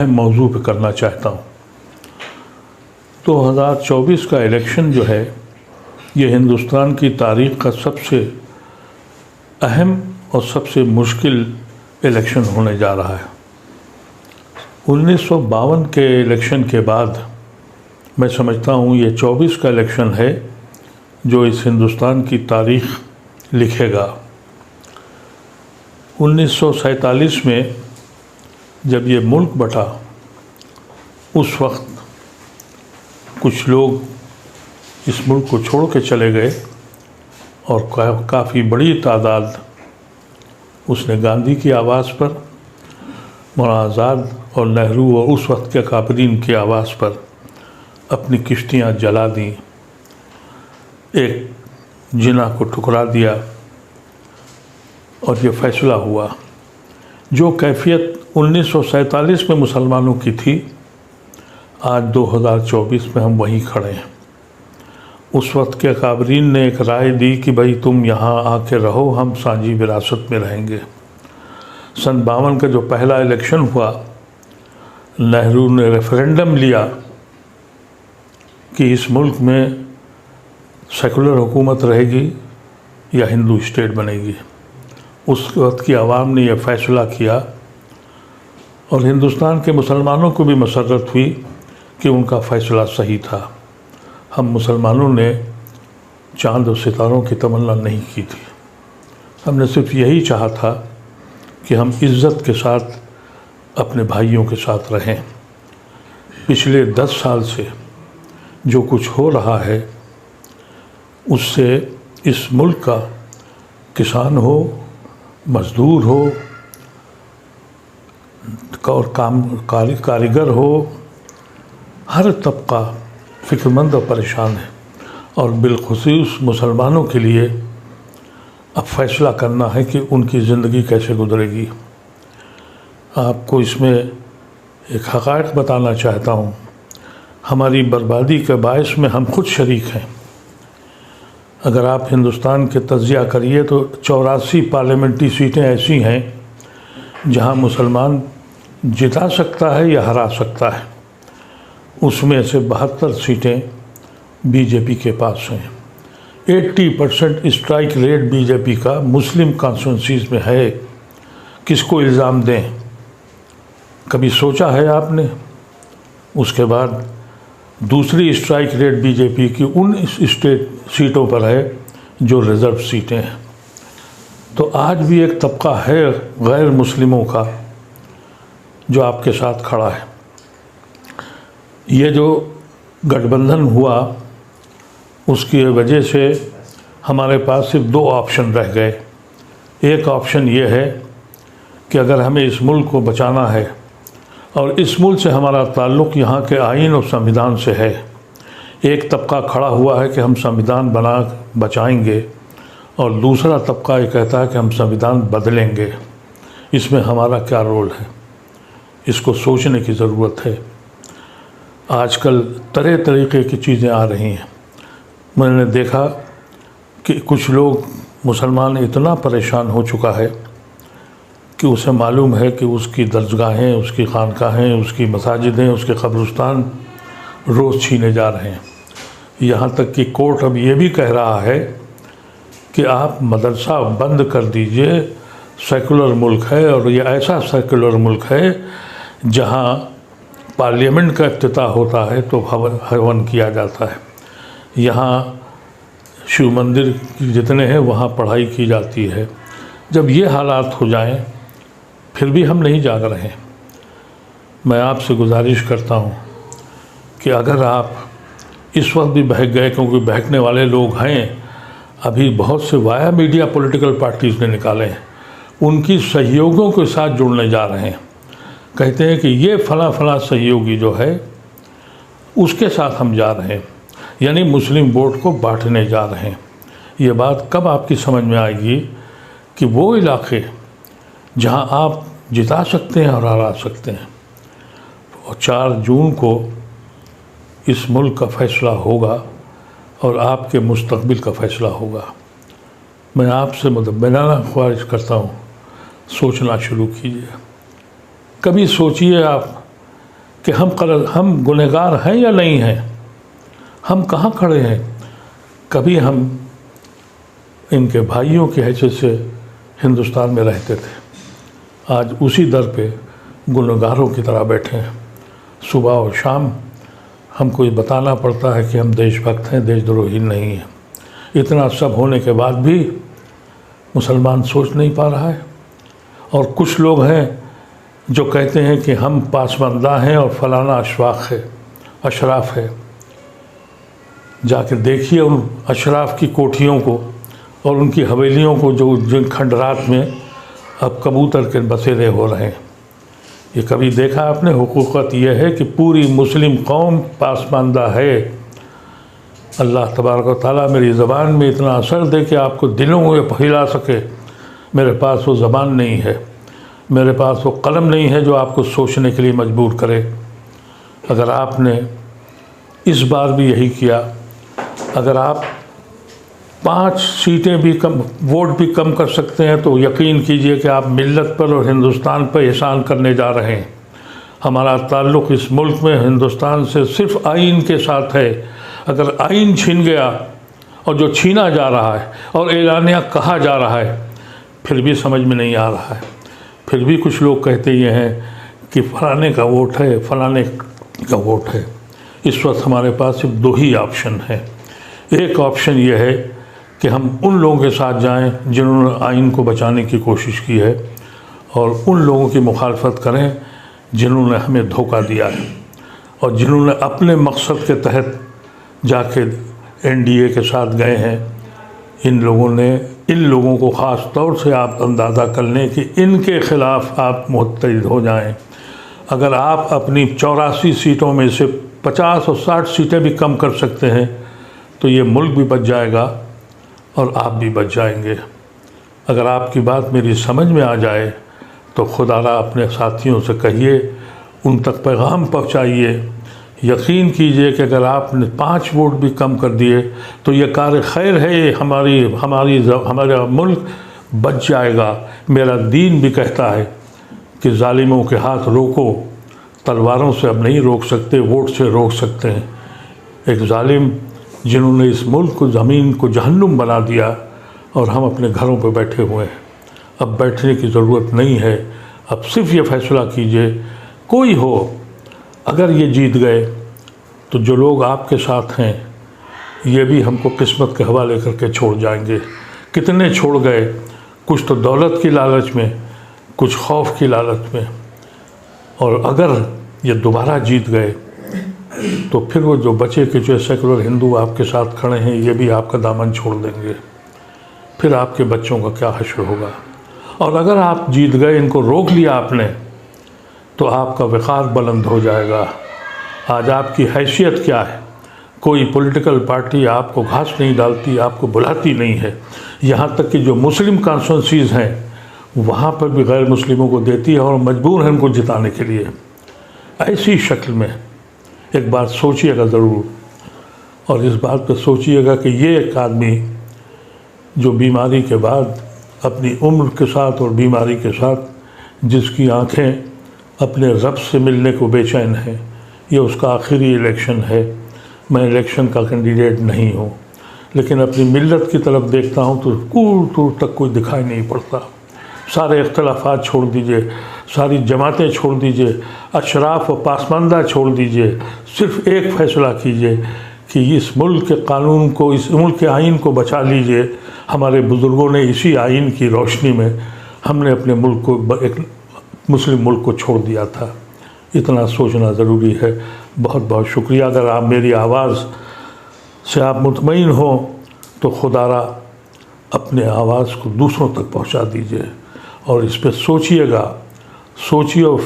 मौजू पे करना चाहता हूँ। 2024 का इलेक्शन जो है ये हिंदुस्तान की तारीख़ का सबसे अहम और सबसे मुश्किल इलेक्शन होने जा रहा है। 1952 के इलेक्शन के बाद मैं समझता हूँ ये 24 का इलेक्शन है जो इस हिंदुस्तान की तारीख़ लिखेगा। 1947 में जब ये मुल्क बटा उस वक्त कुछ लोग इस मुल्क को छोड़ के चले गए और काफ़ी बड़ी तादाद उसने गांधी की आवाज़ पर, मौलाना आज़ाद और नेहरू और उस वक्त के काबरीन की आवाज़ पर अपनी किश्तियाँ जला दी, एक जिना को ठुकरा दिया और ये फ़ैसला हुआ। जो कैफियत 1947 में मुसलमानों की थी, आज 2024 में हम वहीं खड़े हैं। उस वक्त के काबरीन ने एक राय दी कि भाई तुम यहाँ आके रहो, हम साझी विरासत में रहेंगे। सन 52 का जो पहला इलेक्शन हुआ, नेहरू ने रेफरेंडम लिया कि इस मुल्क में सेकुलर हुकूमत रहेगी या हिंदू स्टेट बनेगी। उस वक्त की आवाम ने यह फ़ैसला किया और हिंदुस्तान के मुसलमानों को भी मसर्रत हुई कि उनका फ़ैसला सही था। हम मुसलमानों ने चाँद और सितारों की तमन्ना नहीं की थी, हमने सिर्फ यही चाहा था कि हम इज़्ज़त के साथ अपने भाइयों के साथ रहें। पिछले 10 साल से जो कुछ हो रहा है उससे इस मुल्क का किसान हो, मज़दूर हो और कारीगर हो, हर तबका फ़िक्रमंद और परेशान है। और बिलख़ुसूस मुसलमानों के लिए अब फ़ैसला करना है कि उनकी ज़िंदगी कैसे गुजरेगी। आपको इसमें एक हक़ाइक़ बताना चाहता हूँ, हमारी बर्बादी के बायस में हम खुद शरीक हैं। अगर आप हिंदुस्तान के तज़किया करिए तो 84 पार्लियामेंट्री सीटें ऐसी हैं जहां मुसलमान जिता सकता है या हरा सकता है, उसमें से 72 सीटें बीजेपी के पास हैं। 80% स्ट्राइक रेट बीजेपी का मुस्लिम कॉन्स्टिट्यूंसीज़ में है। किसको इल्ज़ाम दें, कभी सोचा है आपने? उसके बाद दूसरी स्ट्राइक रेट बीजेपी की उन स्टेट सीटों पर है जो रिज़र्व सीटें हैं। तो आज भी एक तबका है गैर मुस्लिमों का जो आपके साथ खड़ा है। ये जो गठबंधन हुआ उसकी वजह से हमारे पास सिर्फ 2 ऑप्शन रह गए। एक ऑप्शन ये है कि अगर हमें इस मुल्क को बचाना है और इस मुल्क से हमारा ताल्लुक़ यहाँ के आइन और संविधान से है, एक तबका खड़ा हुआ है कि हम संविधान बना बचाएंगे और दूसरा तबका ये कहता है कि हम संविधान बदलेंगे। इसमें हमारा क्या रोल है, इसको सोचने की ज़रूरत है। आजकल तरह तरीक़े की चीज़ें आ रही हैं। मैंने देखा कि कुछ लोग, मुसलमान इतना परेशान हो चुका है कि उसे मालूम है कि उसकी दरगाहें, उसकी खानकाहें, उसकी मसाजिदें, उसके कब्रिस्तान रोज़ छीने जा रहे हैं। यहाँ तक कि कोर्ट अब ये भी कह रहा है कि आप मदरसा बंद कर दीजिए, सेकुलर मुल्क है और ये ऐसा सेकुलर मुल्क है जहाँ पार्लियामेंट का इफ्तिताह होता है तो हवन किया जाता है। यहाँ शिव मंदिर जितने हैं वहाँ पढ़ाई की जाती है। जब ये हालात हो जाएं फिर भी हम नहीं जाग रहे। मैं आपसे गुजारिश करता हूँ कि अगर आप इस वक्त भी बहक गए, क्योंकि बहकने वाले लोग हैं, अभी बहुत से वाया मीडिया पॉलिटिकल पार्टीज़ ने निकाले हैं, उनकी सहयोगियों के साथ जुड़ने जा रहे हैं। कहते हैं कि ये फला सहयोगी जो है उसके साथ हम जा रहे हैं, यानी मुस्लिम वोट को बांटने जा रहे हैं। ये बात कब आपकी समझ में आएगी कि वो इलाके जहां आप जिता सकते हैं और हरा सकते हैं। और 4 जून को इस मुल्क का फ़ैसला होगा और आपके मुस्तकबिल का फ़ैसला होगा। मैं आपसे मुतब्बिनाना ख्वाहिश करता हूँ, सोचना शुरू कीजिए। कभी सोचिए आप कि हम गुनहगार हैं या नहीं हैं, हम कहाँ खड़े हैं। कभी हम इनके भाइयों की हैसियत से हिंदुस्तान में रहते थे, आज उसी दर पे गुनहगारों की तरह बैठे हैं। सुबह और शाम हमको ये बताना पड़ता है कि हम देशभक्त हैं, देशद्रोही नहीं हैं। इतना सब होने के बाद भी मुसलमान सोच नहीं पा रहा है। और कुछ लोग हैं जो कहते हैं कि हम पासमानदा हैं और फलाना अशराफ है। जाके देखिए उन अशराफ की कोठियों को और उनकी हवेलियों को जो जिन खंडरात में अब कबूतर के बसेरे हो रहे हैं। ये कभी देखा आपने? हुकूकत यह है कि पूरी मुस्लिम कौम पासमानदा है। अल्लाह तबारक व तआला मेरी ज़बान में इतना असर दे कि आपको दिलों में हिला सके। मेरे पास वो ज़बान नहीं है, मेरे पास वो कलम नहीं है जो आपको सोचने के लिए मजबूर करे। अगर आपने इस बार भी यही किया, अगर आप 5 सीटें भी कम, वोट भी कम कर सकते हैं, तो यकीन कीजिए कि आप मिल्लत पर और हिंदुस्तान पर एहसान करने जा रहे हैं। हमारा ताल्लुक़ इस मुल्क में हिंदुस्तान से सिर्फ़ आइन के साथ है। अगर आइन छीन गया, और जो छीना जा रहा है और एलानिया कहा जा रहा है, फिर भी समझ में नहीं आ रहा है। फिर भी कुछ लोग कहते ये हैं कि फलाने का वोट है, फलाने का वोट है। इस वक्त हमारे पास सिर्फ 2 ही ऑप्शन है। एक ऑप्शन ये है कि हम उन लोगों के साथ जाएं जिन्होंने आइन को बचाने की कोशिश की है, और उन लोगों की मुखालफत करें जिन्होंने हमें धोखा दिया है और जिन्होंने अपने मकसद के तहत जाके एनडीए के साथ गए हैं। इन लोगों को ख़ास तौर से आप अंदाज़ा कर लें कि इनके ख़िलाफ़ आप मुत्तहिद हो जाएं। अगर आप अपनी 84 सीटों में से 50 और 60 सीटें भी कम कर सकते हैं, तो ये मुल्क भी बच जाएगा और आप भी बच जाएंगे। अगर आपकी बात मेरी समझ में आ जाए तो खुदारा अपने साथियों से कहिए, उन तक पैगाम पहुँचाइए। यकीन कीजिए कि अगर आपने 5 वोट भी कम कर दिए तो ये कार खैर है, हमारा मुल्क बच जाएगा। मेरा दीन भी कहता है कि जालिमों के हाथ रोको, तलवारों से अब नहीं रोक सकते, वोट से रोक सकते हैं। एक जालिम जिन्होंने इस मुल्क को, ज़मीन को जहन्नुम बना दिया, और हम अपने घरों पर बैठे हुए हैं। अब बैठने की ज़रूरत नहीं है। अब सिर्फ ये फ़ैसला कीजिए, कोई हो, अगर ये जीत गए तो जो लोग आपके साथ हैं ये भी हमको किस्मत के हवाले करके छोड़ जाएंगे। कितने छोड़ गए, कुछ तो दौलत की लालच में, कुछ खौफ की लालच में। और अगर ये दोबारा जीत गए तो फिर वो जो बचे के जो सेकुलर हिंदू आपके साथ खड़े हैं, ये भी आपका दामन छोड़ देंगे। फिर आपके बच्चों का क्या हश्र होगा। और अगर आप जीत गए, इनको रोक लिया आपने, तो आपका वक़ार बुलंद हो जाएगा। आज आपकी हैसियत क्या है? कोई पॉलिटिकल पार्टी आपको घास नहीं डालती, आपको बुलाती नहीं है। यहाँ तक कि जो मुस्लिम कॉन्स्टिट्यूंसीज़ हैं वहाँ पर भी गैर मुस्लिमों को देती है और मजबूर हैं उनको जिताने के लिए। ऐसी शक्ल में एक बात सोचिएगा ज़रूर, और इस बात पर सोचिएगा कि ये एक आदमी जो बीमारी के बाद अपनी उम्र के साथ और बीमारी के साथ जिसकी आँखें अपने रब से मिलने को बेचैन हैं, ये उसका आखिरी इलेक्शन है। मैं इलेक्शन का कैंडिडेट नहीं हूँ, लेकिन अपनी मिल्लत की तरफ देखता हूँ तो दूर दूर तक कोई दिखाई नहीं पड़ता। सारे इख्तलाफात छोड़ दीजिए, सारी जमातें छोड़ दीजिए, अशराफ और पासमानदा छोड़ दीजिए। सिर्फ़ एक फ़ैसला कीजिए कि इस मुल्क के कानून को, इस मुल्क के आइन को बचा लीजिए। हमारे बुज़ुर्गों ने इसी आइन की रोशनी में हमने अपने मुल्क को, एक मुस्लिम मुल्क को छोड़ दिया था। इतना सोचना ज़रूरी है। बहुत बहुत शुक्रिया। अगर आप मेरी आवाज़ से आप मुतमईन हो तो खुदारा अपने आवाज़ को दूसरों तक पहुंचा दीजिए और इस पर सोचिएगा, सोचिए और